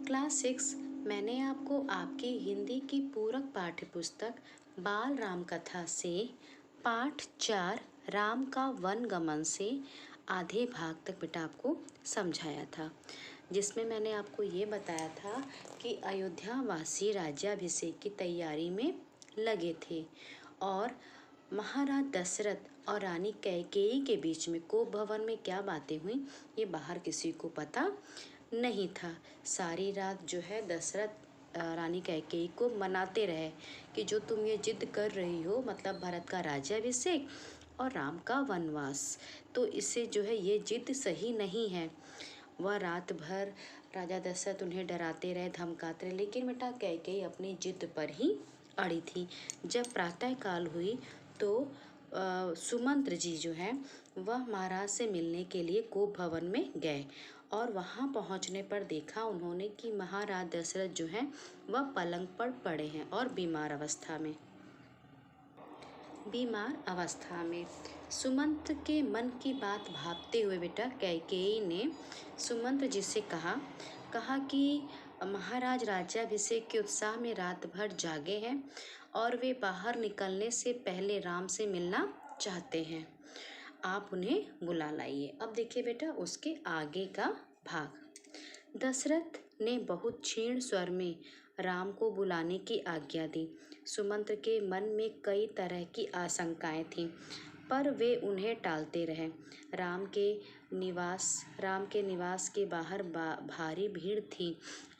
Class 6 मैंने आपको आपकी हिंदी की पूरक पाठ्य पुस्तक बाल राम कथा से पाठ 4 राम का वनगमन से आधे भाग तक बेटा आपको समझाया था, जिसमें मैंने आपको ये बताया था कि अयोध्या वासी राज्याभिषेक की तैयारी में लगे थे और महाराज दशरथ और रानी कैकेयी के बीच में कोप भवन में क्या बातें हुई ये बाहर किसी को पता नहीं था। सारी रात जो है दशरथ रानी कैकेयी को मनाते रहे कि जो तुम ये जिद कर रही हो, मतलब भरत का राज्याभिषेक और राम का वनवास, तो इससे जो है ये जिद सही नहीं है। वह रात भर राजा दशरथ उन्हें डराते रहे, धमकाते रहे, लेकिन बेटा कैकेयी अपनी जिद पर ही अड़ी थी। जब प्रातः काल हुई तो सुमंत्र जी जो है वह महाराज से मिलने के लिए कोप भवन में गए और वहां पहुंचने पर देखा उन्होंने कि महाराज दशरथ जो हैं वह पलंग पर पड़े हैं और बीमार अवस्था में। सुमंत्र के मन की बात भांपते हुए बेटा कैकेयी ने सुमंत्र जी से कहा कि महाराज राज्याभिषेक के उत्साह में रात भर जागे हैं और वे बाहर निकलने से पहले राम से मिलना चाहते हैं। आप उन्हें बुला लाइए। अब देखिए बेटा उसके आगे का भाग। दशरथ ने बहुत क्षीण स्वर में राम को बुलाने की आज्ञा दी। सुमंत्र के मन में कई तरह की आशंकाएं थीं, पर वे उन्हें टालते रहे। राम के निवास के बाहर भारी भीड़ थी।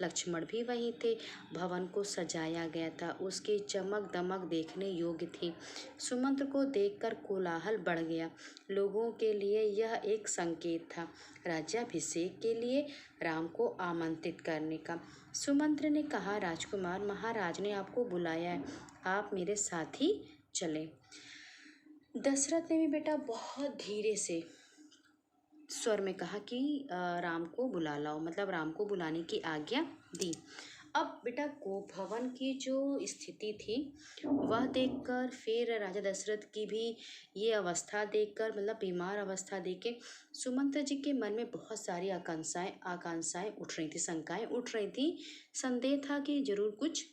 लक्ष्मण भी वहीं थे। भवन को सजाया गया था, उसकी चमक दमक देखने योग्य थी। सुमंत्र को देखकर कोलाहल बढ़ गया। लोगों के लिए यह एक संकेत था राज्याभिषेक के लिए राम को आमंत्रित करने का। सुमंत्र ने कहा, राजकुमार, महाराज ने आपको बुलाया है, आप मेरे साथ ही चलें। दशरथ ने भी बेटा बहुत धीरे से स्वर में कहा कि राम को बुला लाओ, मतलब राम को बुलाने की आज्ञा दी। अब बेटा कोप भवन की जो स्थिति थी वह देखकर, फिर राजा दशरथ की भी ये अवस्था देखकर, मतलब बीमार अवस्था देख के सुमंत्र जी के मन में बहुत सारी आकांक्षाएं उठ रही थी, शंकाएं उठ रही थी। संदेह था कि जरूर कुछ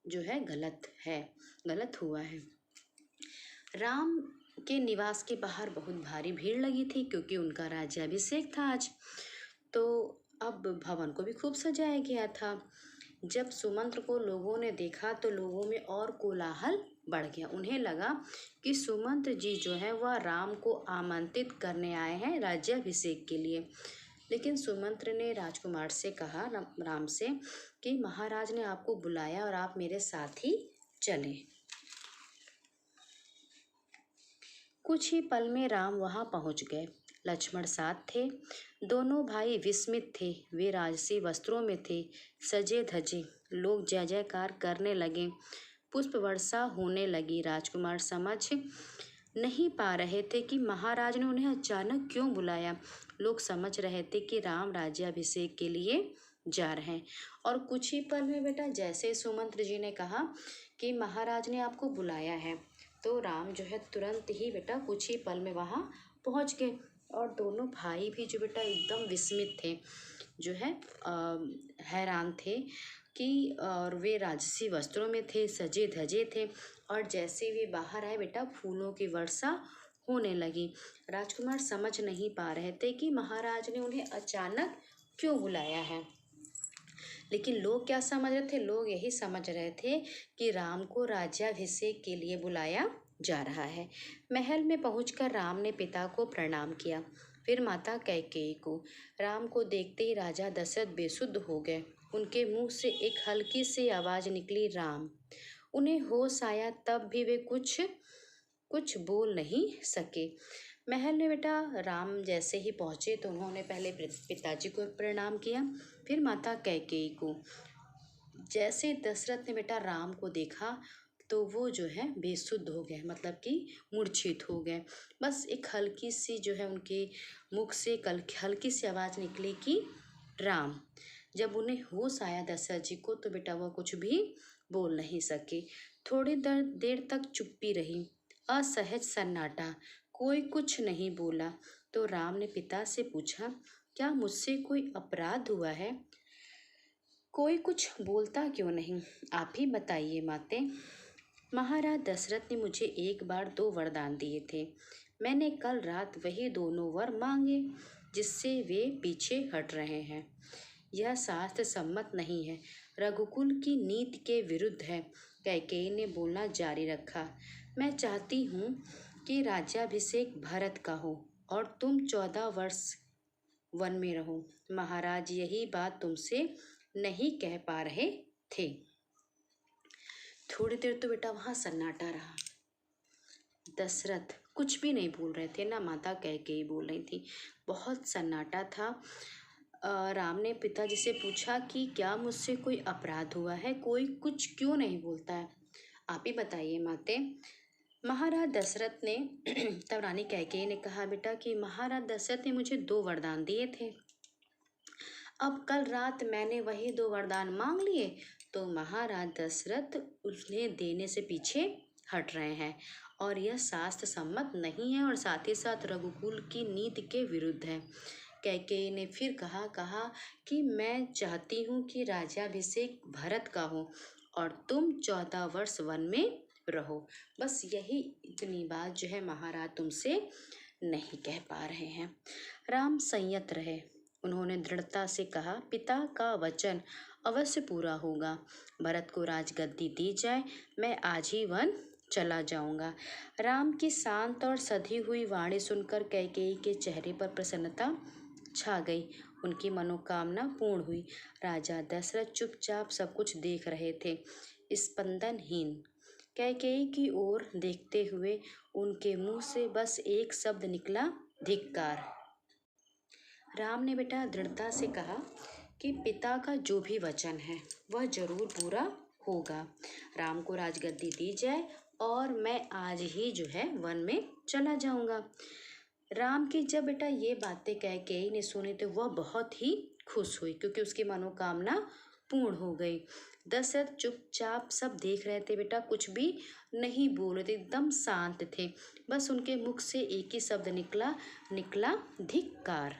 जो है गलत हुआ है। राम के निवास के बाहर बहुत भारी भीड़ लगी थी क्योंकि उनका राज्याभिषेक था आज। तो अब भवन को भी खूब सजाया गया था। जब सुमंत्र को लोगों ने देखा तो लोगों में और कोलाहल बढ़ गया। उन्हें लगा कि सुमंत्र जी जो है वह राम को आमंत्रित करने आए हैं राज्याभिषेक के लिए। लेकिन सुमंत्र ने राजकुमार से कहा, राम से, कि महाराज ने आपको बुलाया और आप मेरे साथ ही चलें। कुछ ही पल में राम वहां पहुंच गए। लक्ष्मण साथ थे। दोनों भाई विस्मित थे। वे राजसी वस्त्रों में थे, सजे धजे। लोग जय जयकार करने लगे, पुष्प वर्षा होने लगी। राजकुमार समझ नहीं पा रहे थे कि महाराज ने उन्हें अचानक क्यों बुलाया। लोग समझ रहे थे कि राम राज्याभिषेक के लिए जा रहे हैं। और कुछ ही पल में बेटा जैसे सुमंत्र जी ने कहा कि महाराज ने आपको बुलाया है, तो राम जो है तुरंत ही बेटा कुछ ही पल में वहाँ पहुँच गए। और दोनों भाई भी जो बेटा एकदम विस्मित थे, जो है हैरान थे कि, और वे राजसी वस्त्रों में थे, सजे धजे थे। और जैसे वे बाहर आए बेटा फूलों की वर्षा होने लगी। राजकुमार समझ नहीं पा रहे थे कि महाराज ने उन्हें अचानक क्यों बुलाया है। लेकिन लोग क्या समझ रहे थे? लोग यही समझ रहे थे कि राम को राज्याभिषेक के लिए बुलाया जा रहा है। महल में पहुंचकर राम ने पिता को प्रणाम किया, फिर माता कैकेयी को। राम को देखते ही राजा दशरथ बेसुध हो गए। उनके मुंह से एक हल्की सी आवाज निकली, राम। उन्हें होश आया, तब भी वे कुछ बोल नहीं सके। महल में बेटा राम जैसे ही पहुंचे तो उन्होंने पहले पिताजी को प्रणाम किया, फिर माता कैकेयी को। जैसे दशरथ ने बेटा राम को देखा तो वो जो है बेसुध हो गए, मतलब कि मूर्छित हो गए। बस एक हल्की सी जो है उनके मुख से हल्की सी आवाज़ निकली कि राम। जब उन्हें होश आया दशरथ जी को तो बेटा वह कुछ भी बोल नहीं सके। थोड़ी देर तक चुप्पी रही, असहज सन्नाटा, कोई कुछ नहीं बोला। तो राम ने पिता से पूछा, क्या मुझसे कोई अपराध हुआ है? कोई कुछ बोलता क्यों नहीं, आप ही बताइए माते। महाराज दशरथ ने मुझे एक बार 2 वरदान दिए थे। मैंने कल रात वही दोनों वर मांगे जिससे वे पीछे हट रहे हैं। यह शास्त्र सम्मत नहीं है, रघुकुल की नीति के विरुद्ध है। कैकेयी ने बोलना जारी रखा। मैं चाहती हूँ कि राज्याभिषेक भरत का हो और तुम 14 वर्ष वन में रहो। महाराज यही बात तुमसे नहीं कह पा रहे थे। थोड़ी देर तो बेटा वहां सन्नाटा रहा। दशरथ कुछ भी नहीं बोल रहे थे, ना माता कैकेयी बोल रही थी। बहुत सन्नाटा था। राम ने पिताजी से पूछा कि क्या मुझसे कोई अपराध हुआ है, कोई कुछ क्यों नहीं बोलता है, आप ही बताइए माते। महाराज दशरथ ने तब रानी कैकेयी ने कहा बेटा कि महाराज दशरथ ने मुझे 2 वरदान दिए थे। अब कल रात मैंने वही 2 वरदान मांग लिए तो महाराज दशरथ उन्हें देने से पीछे हट रहे हैं और यह शास्त्र सम्मत नहीं है और साथ ही साथ रघुकुल की नीति के विरुद्ध है। कैकेयी ने फिर कहा कि मैं चाहती हूँ कि राज्याभिषेक भरत का हो और तुम 14 वर्ष वन में रहो। बस यही इतनी बात जो है महाराज तुमसे नहीं कह पा रहे हैं। राम संयत रहे। उन्होंने दृढ़ता से कहा, पिता का वचन अवश्य पूरा होगा। भरत को राजगद्दी दी जाए, मैं आज ही वन चला जाऊंगा। राम की शांत और सधी हुई वाणी सुनकर कैकेयी के चेहरे पर प्रसन्नता छा गई। उनकी मनोकामना पूर्ण हुई। राजा दशरथ चुपचाप सब कुछ देख रहे थे, स्पंदनहीन। कैकेयी की ओर देखते हुए उनके मुंह से बस एक शब्द निकला, धिक्कार। राम ने बेटा दृढ़ता से कहा कि पिता का जो भी वचन है वह जरूर पूरा होगा। राम को राजगद्दी दी जाए और मैं आज ही जो है वन में चला जाऊंगा। राम की जब बेटा ये बातें कैकेयी ने सुनी तो वह बहुत ही खुश हुई क्योंकि उसकी मनोकामना पूर्ण हो गई। दशरथ चुपचाप सब देख रहे थे बेटा, कुछ भी नहीं बोल रहे थे, एकदम शांत थे। बस उनके मुख से एक ही शब्द निकला, धिक्कार।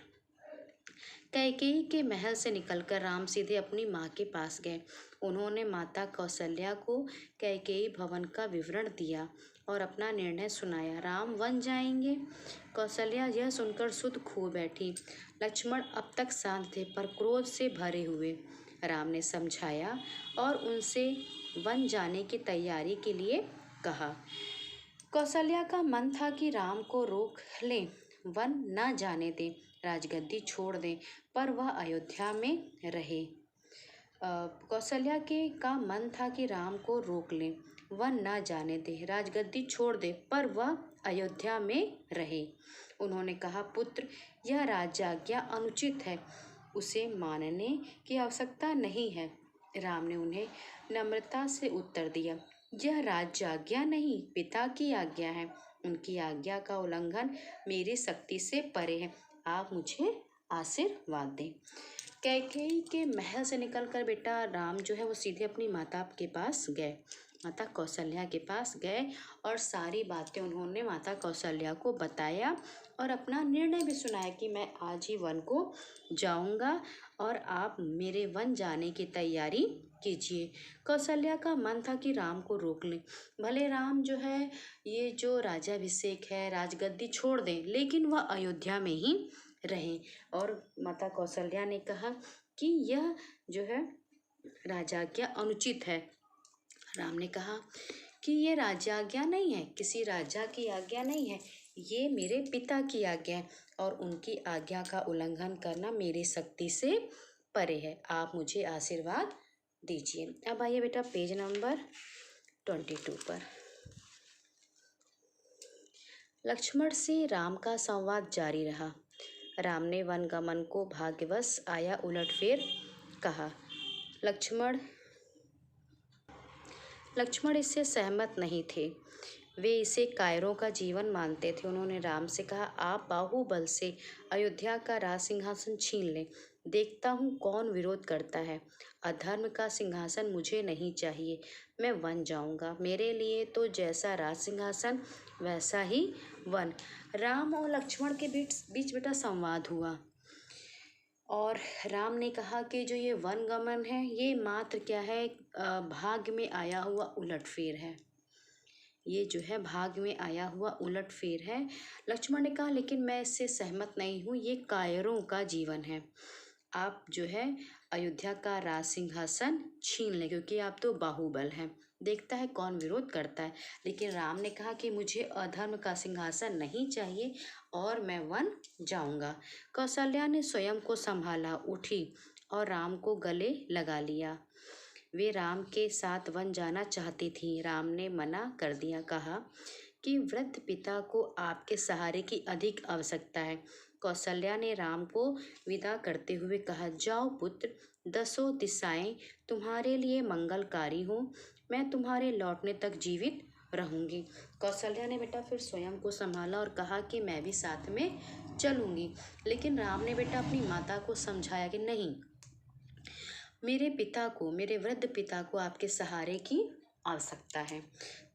कैकेयी के महल से निकलकर राम सीधे अपनी माँ के पास गए। उन्होंने माता कौशल्या को कैकेयी भवन का विवरण दिया और अपना निर्णय सुनाया। राम वन जाएंगे। कौशल्या यह सुनकर सुध खो बैठी। लक्ष्मण अब तक शांत थे पर क्रोध से भरे हुए। राम ने समझाया और उनसे वन जाने की तैयारी के लिए कहा। कौशल्या का मन था कि राम को रोक लें, वन न जाने दें, राजगद्दी छोड़ दें, पर वह अयोध्या में रहे। कौशल्या के का मन था कि राम को रोक लें, वन न जाने दे, राजगद्दी छोड़ दे, पर वह अयोध्या में रहे। उन्होंने कहा, पुत्र, यह राज्याज्ञा अनुचित है, उसे मानने की आवश्यकता नहीं है। राम ने उन्हें नम्रता से उत्तर दिया, यह राज्याज्ञा नहीं, पिता की आज्ञा है। उनकी आज्ञा का उल्लंघन मेरी शक्ति से परे है। आप मुझे आशीर्वाद दें। कैकेयी के महल से निकलकर बेटा राम जो है वो सीधे अपनी माता के पास गए, माता कौशल्या के पास गए और सारी बातें उन्होंने माता कौशल्या को बताया और अपना निर्णय भी सुनाया कि मैं आज ही वन को जाऊंगा और आप मेरे वन जाने की तैयारी कीजिए। कौशल्या का मन था कि राम को रोक लें, भले राम जो है ये जो राजाभिषेक है राजगद्दी छोड़ दें, लेकिन वह अयोध्या में ही रहें। और माता कौशल्या ने कहा कि यह जो है राजाज्ञा अनुचित है। राम ने कहा कि ये राजाज्ञा नहीं है, किसी राजा की आज्ञा नहीं है, ये मेरे पिता की आज्ञा है और उनकी आज्ञा का उल्लंघन करना मेरी शक्ति से परे है। आप मुझे आशीर्वाद दीजिए। अब आइए बेटा पेज नंबर 22 पर। लक्ष्मण से राम का संवाद जारी रहा। राम ने वनगमन को भाग्यवश आया उलटफेर कहा। लक्ष्मण इससे सहमत नहीं थे। वे इसे कायरों का जीवन मानते थे। उन्होंने राम से कहा, आप बाहुबल से अयोध्या का राज सिंहासन छीन लें, देखता हूँ कौन विरोध करता है। अधर्म का सिंहासन मुझे नहीं चाहिए, मैं वन जाऊंगा। मेरे लिए तो जैसा राज सिंहासन वैसा ही वन। राम और लक्ष्मण के बीच बेटा संवाद हुआ। और राम ने कहा कि जो ये वन गमन है ये मात्र क्या है, भाग्य में आया हुआ उलटफेर है। ये जो है भाग्य में आया हुआ उलटफेर है। लक्ष्मण ने कहा लेकिन मैं इससे सहमत नहीं हूँ, ये कायरों का जीवन है। आप जो है अयोध्या का राज सिंहासन छीन लें क्योंकि आप तो बाहुबल हैं। देखता है कौन विरोध करता है। लेकिन राम ने कहा कि मुझे अधर्म का सिंहासन नहीं चाहिए और मैं वन जाऊंगा। कौशल्या ने स्वयं को संभाला, उठी और राम को गले लगा लिया। वे राम के साथ वन जाना चाहती थी। राम ने मना कर दिया, कहा कि वृद्ध पिता को आपके सहारे की अधिक आवश्यकता है। कौशल्या ने राम को विदा करते हुए कहा, जाओ पुत्र, दसों दिशाएं तुम्हारे लिए मंगलकारी हो, मैं तुम्हारे लौटने तक जीवित रहूंगी। कौशल्या ने बेटा फिर स्वयं को संभाला और कहा कि मैं भी साथ में चलूंगी। लेकिन राम ने बेटा अपनी माता को समझाया कि नहीं, मेरे पिता को, मेरे वृद्ध पिता को आपके सहारे की आवश्यकता है।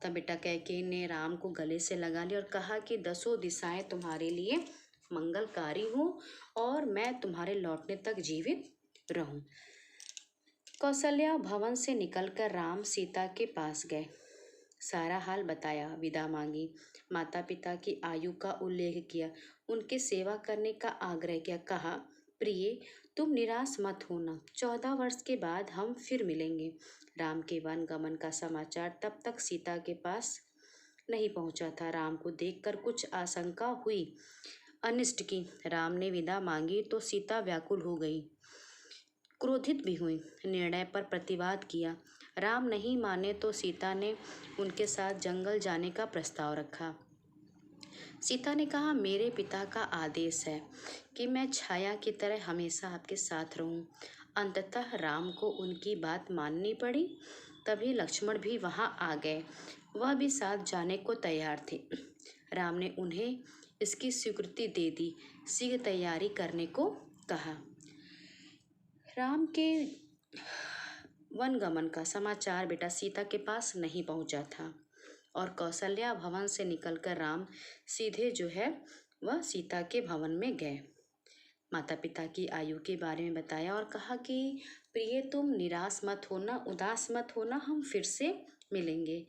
तब बेटा कैकेयी ने राम को गले से लगा लिया और कहा कि दसों दिशाएं तुम्हारे लिए मंगलकारी हो और मैं तुम्हारे लौटने तक जीवित रहूं। कौशल्या भवन से निकलकर राम सीता के पास गए, सारा हाल बताया, विदा मांगी, माता पिता की आयु का उल्लेख किया, उनके सेवा करने का आग्रह किया। कहा, प्रिय तुम निराश मत होना, 14 वर्ष के बाद हम फिर मिलेंगे। राम के वन गमन का समाचार तब तक सीता के पास नहीं पहुंचा था। राम को देखकर कुछ आशंका हुई, अनिष्ट की। राम ने विदा मांगी तो सीता व्याकुल हो गई, क्रोधित भी हुई, निर्णय पर प्रतिवाद किया। राम नहीं माने तो सीता ने उनके साथ जंगल जाने का प्रस्ताव रखा। सीता ने कहा, मेरे पिता का आदेश है कि मैं छाया की तरह हमेशा आपके साथ रहूं। अंततः राम को उनकी बात माननी पड़ी। तभी लक्ष्मण भी वहां आ गए, वह भी साथ जाने को तैयार थे। राम ने उन्हें इसकी स्वीकृति दे दी, शीघ्र तैयारी करने को कहा। राम के वन गमन का समाचार बेटा सीता के पास नहीं पहुंचा था और कौशल्या भवन से निकलकर राम सीधे जो है वह सीता के भवन में गए। माता पिता की आयु के बारे में बताया और कहा कि प्रिय तुम निराश मत होना, उदास मत होना, हम फिर से मिलेंगे।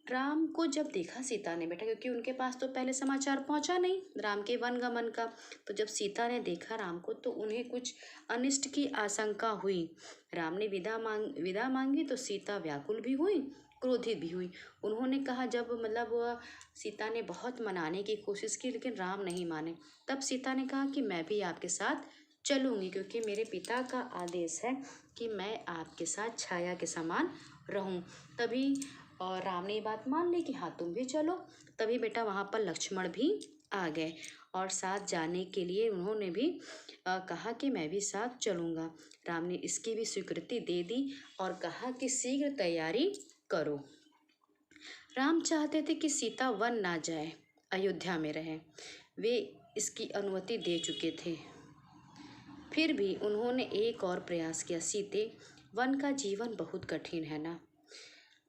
राम को जब देखा सीता ने बेटा, क्योंकि उनके पास तो पहले समाचार पहुंचा नहीं राम के वन गमन का, तो जब सीता ने देखा राम को तो उन्हें कुछ अनिष्ट की आशंका हुई। राम ने विदा मांगी तो सीता व्याकुल भी हुई, क्रोधित भी हुई। उन्होंने कहा, जब मतलब वह सीता ने बहुत मनाने की कोशिश की लेकिन राम नहीं माने, तब सीता ने कहा कि मैं भी आपके साथ चलूंगी क्योंकि मेरे पिता का आदेश है कि मैं आपके साथ छाया के समान रहूं। तभी और राम ने ये बात मान ली कि हाँ तुम भी चलो। तभी बेटा वहाँ पर लक्ष्मण भी आ गए और साथ जाने के लिए उन्होंने भी कहा कि मैं भी साथ चलूँगा। राम ने इसकी भी स्वीकृति दे दी और कहा कि शीघ्र तैयारी करो। राम चाहते थे कि सीता वन ना जाए, अयोध्या में रहे, वे इसकी अनुमति दे चुके थे। फिर भी उन्होंने एक और प्रयास किया, सीते वन का जीवन बहुत कठिन है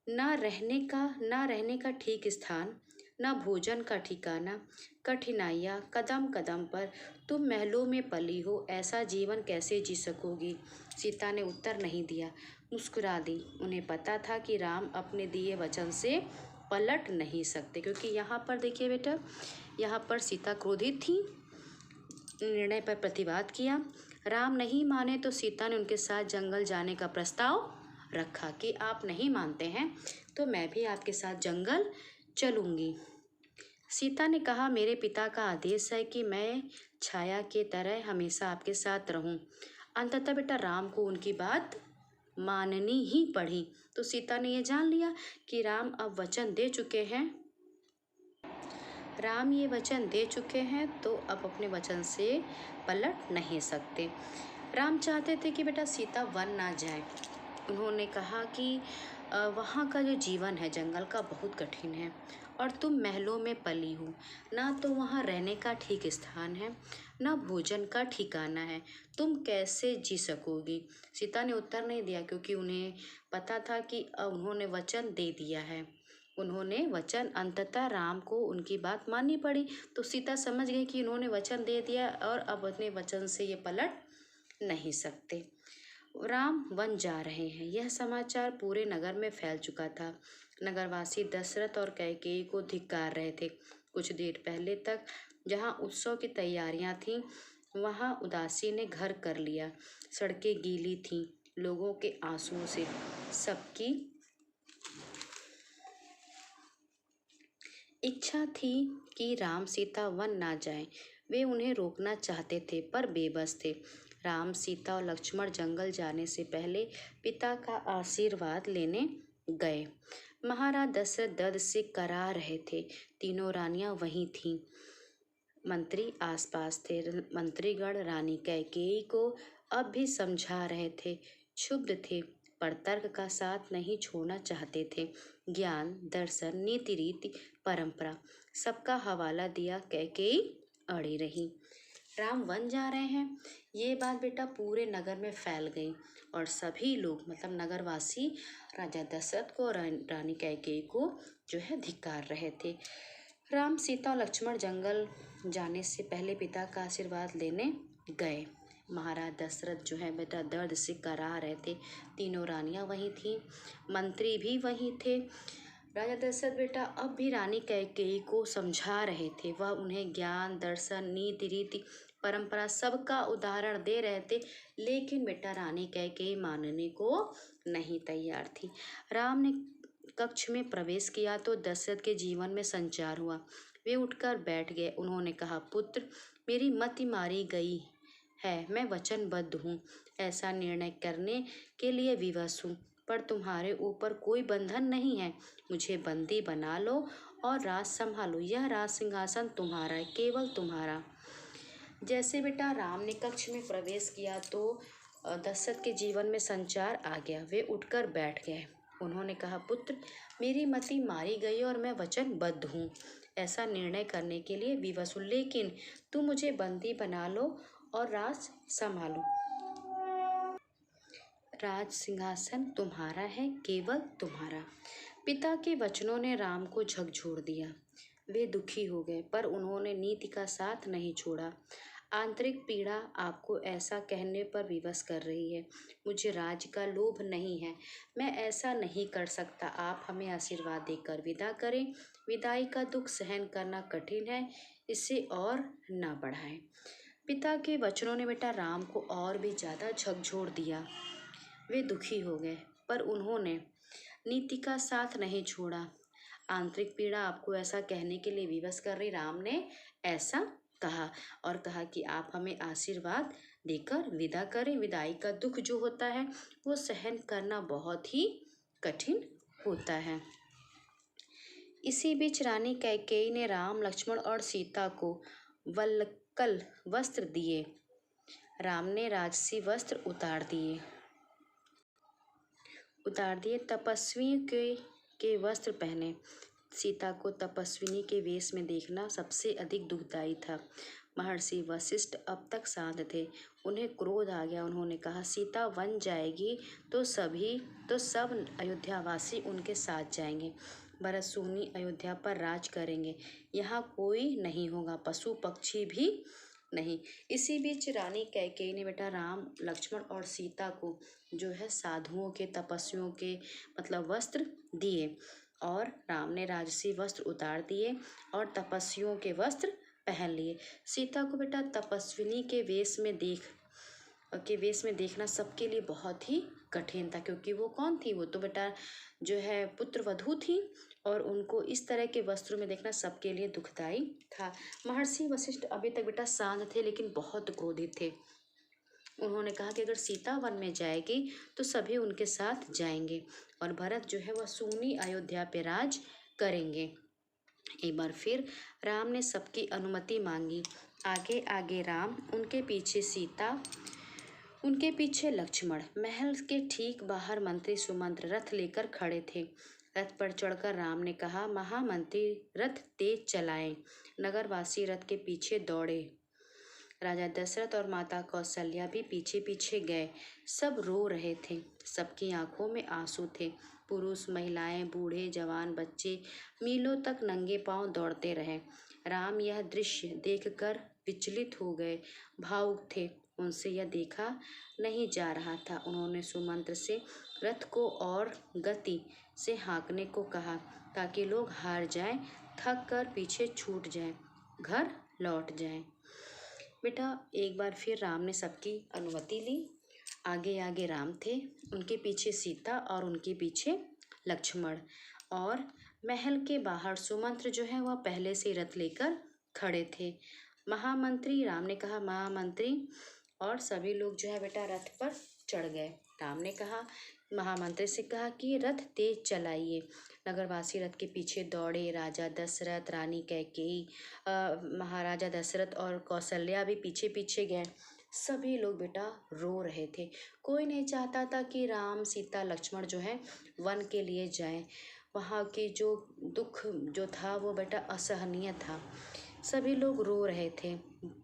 ना रहने का ठीक स्थान, ना भोजन का ठिकाना, कठिनाइयाँ कदम कदम पर, तुम महलों में पली हो, ऐसा जीवन कैसे जी सकोगी। सीता ने उत्तर नहीं दिया, मुस्कुरा दी। उन्हें पता था कि राम अपने दिए वचन से पलट नहीं सकते, क्योंकि यहाँ पर देखिए बेटा, यहाँ पर सीता क्रोधित थी, निर्णय पर प्रतिवाद किया। राम नहीं माने तो सीता ने उनके साथ जंगल जाने का प्रस्ताव रखा कि आप नहीं मानते हैं तो मैं भी आपके साथ जंगल चलूंगी। सीता ने कहा, मेरे पिता का आदेश है कि मैं छाया के तरह हमेशा आपके साथ रहूं। अंततः बेटा राम को उनकी बात माननी ही पड़ी। तो सीता ने यह जान लिया कि राम अब वचन दे चुके हैं, राम ये वचन दे चुके हैं तो अब अपने वचन से पलट नहीं सकते। राम चाहते थे कि बेटा सीता वन ना जाए। उन्होंने कहा कि वहाँ का जो जीवन है जंगल का बहुत कठिन है और तुम महलों में पली हो, ना तो वहाँ रहने का ठीक स्थान है, ना भोजन का ठिकाना है, तुम कैसे जी सकोगी। सीता ने उत्तर नहीं दिया क्योंकि उन्हें पता था कि उन्होंने वचन दे दिया है। उन्होंने वचन, अंततः राम को उनकी बात माननी पड़ी। तो सीता समझ गई कि उन्होंने वचन दे दिया और अब अपने वचन से ये पलट नहीं सकते। राम वन जा रहे हैं, यह समाचार पूरे नगर में फैल चुका था। नगरवासी दशरथ और कैकेयी को धिक्कार रहे थे। कुछ देर पहले तक जहाँ उत्सव की तैयारियां थीं, वहाँ उदासी ने घर कर लिया। सड़कें गीली थीं, लोगों के आंसुओं से। सबकी इच्छा थी कि राम सीता वन ना जाएं। वे उन्हें रोकना चाहते थे पर बेबस थे। राम सीता और लक्ष्मण जंगल जाने से पहले पिता का आशीर्वाद लेने गए। महाराज दशरथ दर्द से करा रहे थे। तीनों रानियां वहीं थीं। मंत्री आसपास थे। मंत्रीगण रानी कैकेयी को अब भी समझा रहे थे। क्षुब्ध थे पर तर्क का साथ नहीं छोड़ना चाहते थे। ज्ञान, दर्शन, नीति रीति, परंपरा, सबका हवाला दिया। कैकेयी अड़ी रही। राम वन जा रहे हैं, ये बात बेटा पूरे नगर में फैल गई और सभी लोग मतलब नगरवासी राजा दशरथ को और रानी कैकेयी को जो है धिक्कार रहे थे। राम, सीता और लक्ष्मण जंगल जाने से पहले पिता का आशीर्वाद लेने गए। महाराज दशरथ जो है बेटा दर्द से करा रहे थे। तीनों रानियां वहीं थीं, मंत्री भी वहीं थे। राजा दशरथ बेटा अब भी रानी कैकेयी को समझा रहे थे। वह उन्हें ज्ञान, दर्शन, नीति रीति, परंपरा सबका उदाहरण दे रहे थे, लेकिन बेटा रानी कैकेयी मानने को नहीं तैयार थी। राम ने कक्ष में प्रवेश किया तो दशरथ के जीवन में संचार हुआ। वे उठकर बैठ गए। उन्होंने कहा, पुत्र, मेरी मति मारी गई है। मैं वचनबद्ध हूँ, ऐसा निर्णय करने के लिए विवश हूँ, पर तुम्हारे ऊपर कोई बंधन नहीं है। मुझे बंदी बना लो और राज संभालो। यह राज सिंहासन तुम्हारा है, केवल तुम्हारा। जैसे बेटा राम ने कक्ष में प्रवेश किया तो दशरथ के जीवन में संचार आ गया। वे उठकर बैठ गए। उन्होंने कहा, पुत्र, मेरी मति मारी गई और मैं वचनबद्ध हूँ, ऐसा निर्णय करने के लिए विवश हूँ, लेकिन तुम मुझे बंदी बना लो और राज संभालो। राज सिंहासन तुम्हारा है, केवल तुम्हारा। पिता के वचनों ने राम को झकझोर दिया। वे दुखी हो गए पर उन्होंने नीति का साथ नहीं छोड़ा। आंतरिक पीड़ा आपको ऐसा कहने पर विवश कर रही है। मुझे राज्य का लोभ नहीं है, मैं ऐसा नहीं कर सकता। आप हमें आशीर्वाद देकर विदा करें। विदाई का दुख सहन करना कठिन है, इसे और ना बढ़ाएं। पिता के वचनों ने बेटा राम को और भी ज्यादा झकझोर दिया। वे दुखी हो गए पर उन्होंने नीति का साथ नहीं छोड़ा। आंतरिक पीड़ा आपको ऐसा कहने के लिए विवश कर रही। राम ने ऐसा कहा और कहा कि आप हमें आशीर्वाद देकर विदा करें। विदाई का दुख जो होता है वो सहन करना बहुत ही कठिन होता है। इसी बीच रानी कैकेयी ने राम, लक्ष्मण और सीता को वल्कल वस्त्र दिए। राम ने राजसी वस्त्र उतार दिए, तपस्वी के वस्त्र पहने। सीता को तपस्विनी के वेश में देखना सबसे अधिक दुखदायी था। महर्षि वशिष्ठ अब तक शांत थे। उन्हें क्रोध आ गया। उन्होंने कहा, सीता वन जाएगी तो सब अयोध्यावासी उनके साथ जाएंगे। भरत सुनी अयोध्या पर राज करेंगे। यहाँ कोई नहीं होगा, पशु पक्षी भी नहीं। इसी बीच रानी कैकेयी ने बेटा राम, लक्ष्मण और सीता को जो है साधुओं के, तपस्वियों के मतलब वस्त्र दिए और राम ने राजसी वस्त्र उतार दिए और तपस्वियों के वस्त्र पहन लिए। सीता को बेटा तपस्विनी के वेश में देखना सबके लिए बहुत ही कठिन था, क्योंकि वो कौन थी? वो तो बेटा जो है पुत्रवधू थी और उनको इस तरह के वस्त्रों में देखना सबके लिए दुखदाई था। महर्षि वशिष्ठ अभी तक बेटा शांत थे लेकिन बहुत क्रोधित थे। उन्होंने कहा कि अगर सीता वन में जाएगी तो सभी उनके साथ जाएंगे और भरत जो है वह सूनी अयोध्या पे राज करेंगे। एक बार फिर राम ने सबकी अनुमति मांगी। आगे आगे राम, उनके पीछे सीता, उनके पीछे लक्ष्मण। महल के ठीक बाहर मंत्री सुमंत्र रथ लेकर खड़े थे। रथ पर चढ़कर राम ने कहा, महामंत्री रथ तेज चलाएं। नगरवासी रथ के पीछे दौड़े। राजा दशरथ और माता कौशल्या भी पीछे पीछे गए। सब रो रहे थे, सबकी आंखों में आंसू थे। पुरुष, महिलाएं, बूढ़े, जवान, बच्चे मीलों तक नंगे पांव दौड़ते रहे। राम यह दृश्य देखकर विचलित हो गए, भावुक थे। उनसे यह देखा नहीं जा रहा था। उन्होंने सुमंत्र से रथ को और गति से हाँकने को कहा ताकि लोग हार जाएं, थक कर पीछे छूट जाएं, घर लौट जाएं। बेटा एक बार फिर राम ने सबकी अनुमति ली। आगे आगे राम थे, उनके पीछे सीता और उनके पीछे लक्ष्मण। और महल के बाहर सुमंत्र जो है वह पहले से रथ लेकर खड़े थे। महामंत्री, राम ने कहा महामंत्री, और सभी लोग जो है बेटा रथ पर चढ़ गए। राम ने कहा, महामंत्री से कहा कि रथ तेज चलाइए। नगरवासी रथ के पीछे दौड़े। राजा दशरथ, रानी कैकेयी, महाराजा दशरथ और कौशल्या भी पीछे पीछे गए। सभी लोग बेटा रो रहे थे। कोई नहीं चाहता था कि राम सीता लक्ष्मण जो है वन के लिए जाएं। वहाँ की जो दुख जो था वो बेटा असहनीय था। सभी लोग रो रहे थे।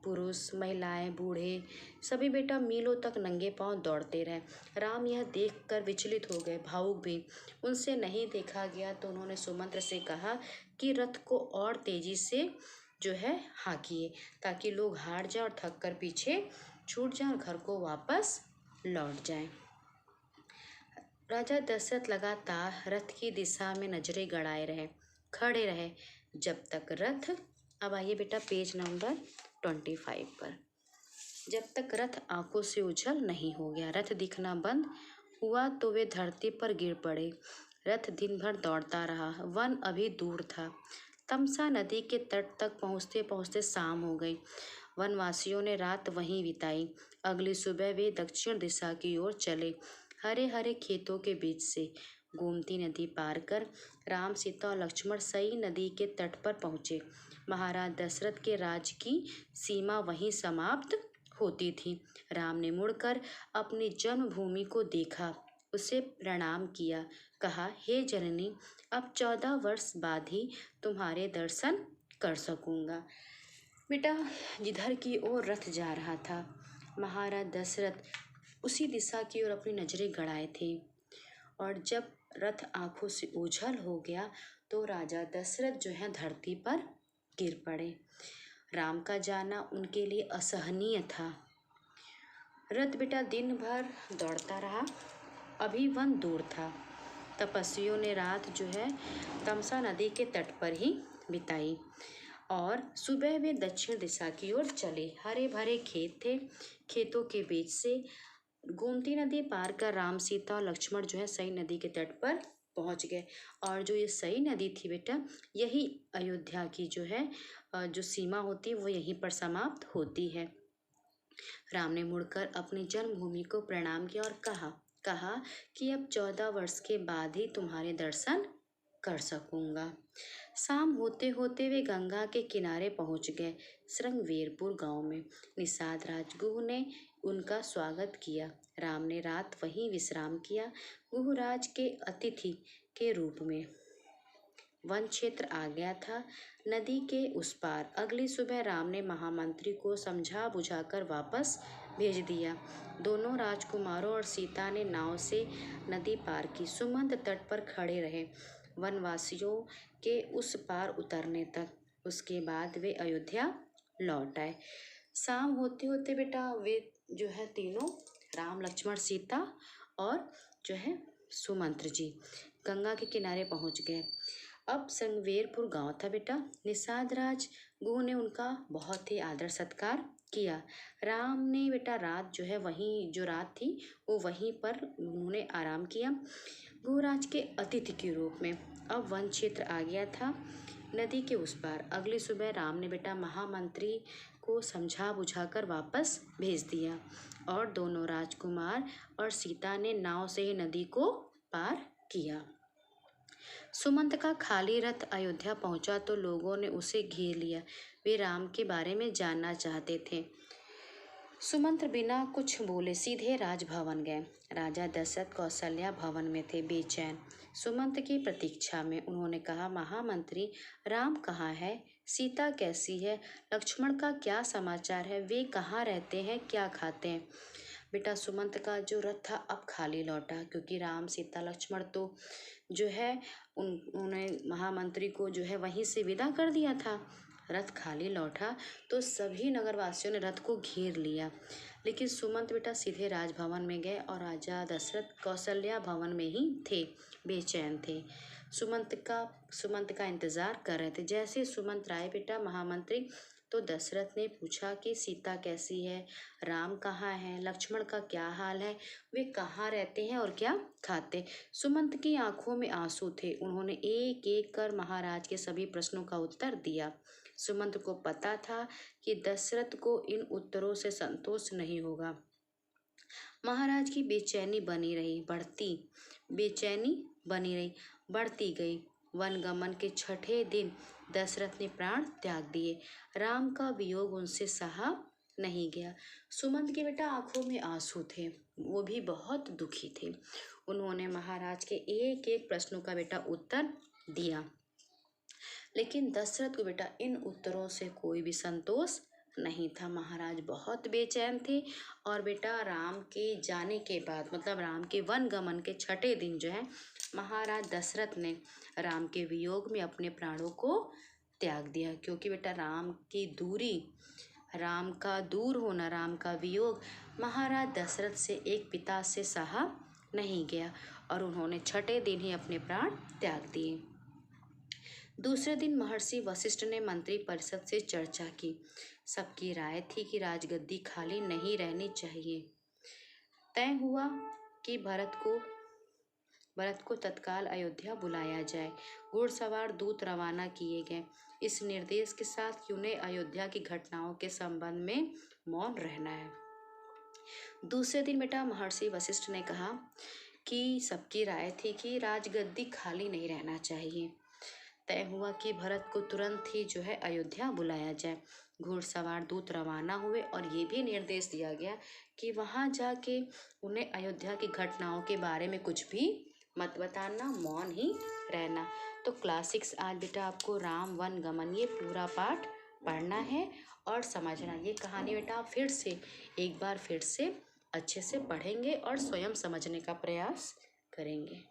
पुरुष, महिलाएं, बूढ़े सभी बेटा मीलों तक नंगे पांव दौड़ते रहे। राम यह देखकर विचलित हो गए, भावुक भी। उनसे नहीं देखा गया तो उन्होंने सुमंत्र से कहा कि रथ को और तेजी से जो है हाँकिए ताकि लोग हार जाए और थक कर पीछे छूट जाए और घर को वापस लौट जाएं। राजा दशरथ लगातार रथ की दिशा में नजरें गड़ाए रहे, खड़े रहे जब तक रथ, अब आइए बेटा पेज नंबर 25 पर, जब तक रथ आंखों से ओझल नहीं हो गया। रथ दिखना बंद हुआ तो वे धरती पर गिर पड़े। रथ दिन भर दौड़ता रहा। वन अभी दूर था। तमसा नदी के तट तक पहुँचते पहुँचते शाम हो गई। वनवासियों ने रात वहीं बिताई। अगली सुबह वे दक्षिण दिशा की ओर चले। हरे हरे खेतों के बीच से गोमती नदी पार कर राम, सीता और लक्ष्मण सई नदी के तट पर पहुँचे। महाराज दशरथ के राज की सीमा वहीं समाप्त होती थी। राम ने मुड़कर अपनी जन्मभूमि को देखा, उसे प्रणाम किया, कहा, हे जननी, अब 14 वर्ष बाद ही तुम्हारे दर्शन कर सकूंगा। बेटा जिधर की ओर रथ जा रहा था, महाराज दशरथ उसी दिशा की ओर अपनी नजरें गड़ाए थे। और जब रथ आंखों से ओझल हो गया तो राजा दशरथ जो है धरती पर गिर पड़े। राम का जाना उनके लिए असहनीय था। रथ बेटा दिन भर दौड़ता रहा। अभी वन दूर था। तपस्वियों ने रात जो है तमसा नदी के तट पर ही बिताई और सुबह वे दक्षिण दिशा की ओर चले। हरे भरे खेत थे। खेतों के बीच से गोमती नदी पार कर राम, सीता और लक्ष्मण जो है सई नदी के तट पर पहुंच गए। और जो ये सई नदी थी बेटा, यही अयोध्या की जो है जो सीमा होती है वो यहीं पर समाप्त होती है। राम ने मुड़कर अपनी जन्मभूमि को प्रणाम किया और कहा कि अब 14 वर्ष के बाद ही तुम्हारे दर्शन कर सकूंगा। शाम होते होते वे गंगा के किनारे पहुंच गए। श्रृंगवेरपुर गांव में निषाद राजगुह ने उनका स्वागत किया। राम ने रात वहीं विश्राम किया, गुहराज के अतिथि के रूप में। वन क्षेत्र आ गया था, नदी के उस पार। अगली सुबह राम ने महामंत्री को समझा बुझाकर वापस भेज दिया। दोनों राजकुमारों और सीता ने नाव से नदी पार की। सुमंत तट पर खड़े रहे वनवासियों के उस पार उतरने तक। उसके बाद वे अयोध्या लौट आए। शाम होते होते बेटा वे जो है तीनों, राम, लक्ष्मण, सीता और जो है सुमंत्र जी, गंगा के किनारे पहुंच गए। अब संगवेरपुर गांव था बेटा। निषाद राज गुह ने उनका बहुत ही आदर सत्कार किया। राम ने बेटा रात जो है वहीं, जो रात थी वो वहीं पर उन्होंने आराम किया गुहराज के अतिथि के रूप में। अब वन क्षेत्र आ गया था, नदी के उस पार। अगली सुबह राम ने बेटा महामंत्री को समझा बुझाकर वापस भेज दिया और दोनों राजकुमार और सीता ने नाव से ही नदी को पार किया। सुमंत का खाली रथ अयोध्या पहुंचा तो लोगों ने उसे घेर लिया। वे राम के बारे में जानना चाहते थे। सुमंत्र बिना कुछ बोले सीधे राजभवन गए। राजा दशरथ कौशल्या भवन में थे, बेचैन, सुमंत की प्रतीक्षा में। उन्होंने कहा, महामंत्री, राम कहाँ है? सीता कैसी है? लक्ष्मण का क्या समाचार है? वे कहाँ रहते हैं? क्या खाते हैं? बेटा सुमंत का जो रथ था अब खाली लौटा, क्योंकि राम, सीता, लक्ष्मण तो जो है उन्होंने महामंत्री को जो है वहीं से विदा कर दिया था। रथ खाली लौटा तो सभी नगरवासियों ने रथ को घेर लिया। लेकिन सुमंत बेटा सीधे राजभवन में गए और राजा दशरथ कौशल्या भवन में ही थे, बेचैन थे। सुमंत का इंतजार कर रहे थे। जैसे सुमंत राय बेटा महामंत्री, तो दशरथ ने पूछा कि सीता कैसी है, राम कहाँ है, लक्ष्मण का क्या हाल है, वे कहाँ रहते हैं और क्या खाते। सुमंत की आंखों में आंसू थे। उन्होंने एक एक कर महाराज के सभी प्रश्नों का उत्तर दिया। सुमंत को पता था कि दशरथ को इन उत्तरों से संतोष नहीं होगा। महाराज की बेचैनी बनी रही, बढ़ती गई। वनगमन के छठे दिन दशरथ ने प्राण त्याग दिए। राम का वियोग उनसे सहा नहीं गया। सुमंत के बेटा आंखों में आंसू थे, वो भी बहुत दुखी थे। उन्होंने महाराज के एक एक प्रश्नों का बेटा उत्तर दिया, लेकिन दशरथ को बेटा इन उत्तरों से कोई भी संतोष नहीं था। महाराज बहुत बेचैन थे। और बेटा राम के जाने के बाद, मतलब राम के वन गमन के छठे दिन जो है, महाराज दशरथ ने राम के वियोग में अपने प्राणों को त्याग दिया। क्योंकि बेटा राम की दूरी, राम का दूर होना, राम का वियोग महाराज दशरथ से एक पिता से सहा नहीं गया और उन्होंने छठे दिन ही अपने प्राण त्याग दिए। दूसरे दिन महर्षि वशिष्ठ ने मंत्री परिषद से चर्चा की। सबकी राय थी कि राजगद्दी खाली नहीं रहनी चाहिए। तय हुआ कि भरत को तत्काल अयोध्या बुलाया जाए। घुड़सवार दूत रवाना किए गए, इस निर्देश के साथ कि उन्हें अयोध्या की घटनाओं के संबंध में मौन रहना है। दूसरे दिन बेटा महर्षि वशिष्ठ ने कहा कि सबकी राय थी कि राजगद्दी खाली नहीं रहना चाहिए। तय हुआ कि भरत को तुरंत ही जो है अयोध्या बुलाया जाए। घुड़सवार दूत रवाना हुए और ये भी निर्देश दिया गया कि वहाँ जाके उन्हें अयोध्या की घटनाओं के बारे में कुछ भी मत बताना, मौन ही रहना। तो क्लास 6 आज बेटा आपको राम वन गमन ये पूरा पाठ पढ़ना है और समझना। ये कहानी बेटा आप एक बार फिर से अच्छे से पढ़ेंगे और स्वयं समझने का प्रयास करेंगे।